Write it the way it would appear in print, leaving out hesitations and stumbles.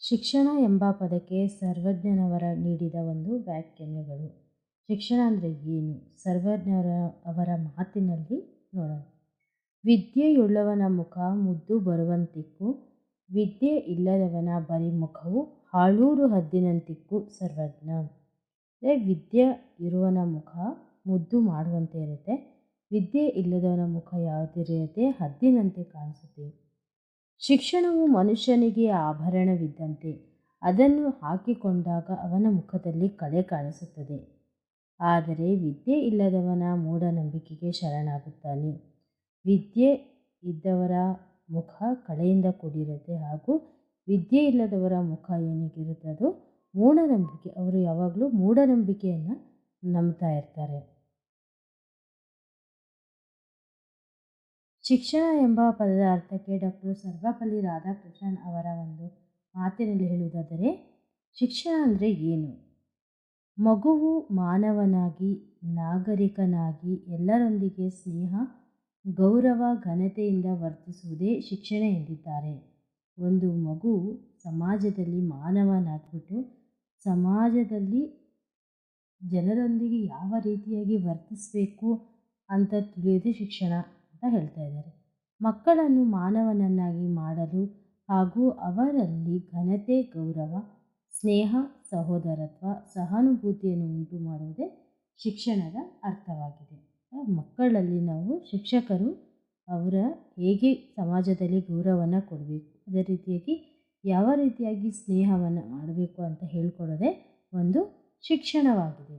ಶಿಕ್ಷಣ ಎಂಬ ಪದಕ್ಕೆ ಸರ್ವಜ್ಞನವರ ನೀಡಿದ ಒಂದು ವ್ಯಾಖ್ಯಾನಗಳು. ಶಿಕ್ಷಣ ಅಂದರೆ ಏನು? ಅವರ ಮಾತಿನಲ್ಲಿ ನೋಡೋಣ. ವಿದ್ಯೆಯುಳ್ಳವನ ಮುಖ ಮುದ್ದು ಬರುವಂತಿಕ್ಕು, ವಿದ್ಯೆ ಇಲ್ಲದವನ ಬರಿ ಮುಖವು ಹಾಳೂರು ಹದ್ದಿನಂತಿಕ್ಕು ಸರ್ವಜ್ಞ. ಅಂದರೆ ವಿದ್ಯೆ ಇರುವವನ ಮುಖ ಮುದ್ದು ಮಾಡುವಂತೆ ಇರುತ್ತೆ, ವಿದ್ಯೆ ಇಲ್ಲದವನ ಮುಖ ಯಾವುದಿರುತ್ತೆ, ಹದ್ದಿನಂತೆ ಕಾಣಿಸುತ್ತೆ. ಶಿಕ್ಷಣವು ಮನುಷ್ಯನಿಗೆ ಆಭರಣವಿದ್ದಂತೆ. ಅದನ್ನು ಹಾಕಿಕೊಂಡಾಗ ಅವನ ಮುಖದಲ್ಲಿ ಕಳೆ ಕಾಣಿಸುತ್ತದೆ. ಆದರೆ ವಿದ್ಯೆ ಇಲ್ಲದವನ ಮೂಢನಂಬಿಕೆಗೆ ಶರಣಾಗುತ್ತಾನೆ. ವಿದ್ಯೆ ಇದ್ದವರ ಮುಖ ಕಳೆಯಿಂದ ಕೂಡಿರುತ್ತೆ, ಹಾಗೂ ವಿದ್ಯೆ ಇಲ್ಲದವರ ಮುಖ ಏನಿಗಿರುತ್ತೆ ಅದು ಮೂಢನಂಬಿಕೆ. ಅವರು ಯಾವಾಗಲೂ ಮೂಢನಂಬಿಕೆಯನ್ನು ನಂಬ್ತಾ ಇರ್ತಾರೆ. ಶಿಕ್ಷಣ ಎಂಬ ಪದದ ಅರ್ಥಕ್ಕೆ ಡಾಕ್ಟರ್ ಸರ್ವಪಲ್ಲಿ ರಾಧಾಕೃಷ್ಣನ್ ಅವರ ಒಂದು ಮಾತಿನಲ್ಲಿ ಹೇಳುವುದಾದರೆ, ಶಿಕ್ಷಣ ಅಂದರೆ ಏನು? ಮಗುವು ಮಾನವನಾಗಿ, ನಾಗರಿಕನಾಗಿ ಎಲ್ಲರೊಂದಿಗೆ ಸ್ನೇಹ, ಗೌರವ, ಘನತೆಯಿಂದ ವರ್ತಿಸುವುದೇ ಶಿಕ್ಷಣ ಎಂದಿದ್ದಾರೆ. ಒಂದು ಮಗು ಸಮಾಜದಲ್ಲಿ ಮಾನವನಾಗ್ಬಿಟ್ಟು ಸಮಾಜದಲ್ಲಿ ಜನರೊಂದಿಗೆ ಯಾವ ರೀತಿಯಾಗಿ ವರ್ತಿಸಬೇಕು ಅಂತ ತಿಳಿಯೋದೇ ಶಿಕ್ಷಣ ಅಂತ ಹೇಳ್ತಾ ಇದ್ದಾರೆ. ಮಕ್ಕಳನ್ನು ಮಾನವನನ್ನಾಗಿ ಮಾಡಲು ಹಾಗೂ ಅವರಲ್ಲಿ ಘನತೆ, ಗೌರವ, ಸ್ನೇಹ, ಸಹೋದರತ್ವ, ಸಹಾನುಭೂತಿಯನ್ನು ಉಂಟು ಮಾಡುವುದೇ ಶಿಕ್ಷಣದ ಅರ್ಥವಾಗಿದೆ. ಮಕ್ಕಳಲ್ಲಿ ನಾವು ಶಿಕ್ಷಕರು ಅವರ ಹೇಗೆ ಸಮಾಜದಲ್ಲಿ ಗೌರವವನ್ನು ಕೊಡಬೇಕು, ಅದೇ ರೀತಿಯಾಗಿ ಯಾವ ರೀತಿಯಾಗಿ ಸ್ನೇಹವನ್ನು ಮಾಡಬೇಕು ಅಂತ ಹೇಳ್ಕೊಡೋದೇ ಒಂದು ಶಿಕ್ಷಣವಾಗಿದೆ.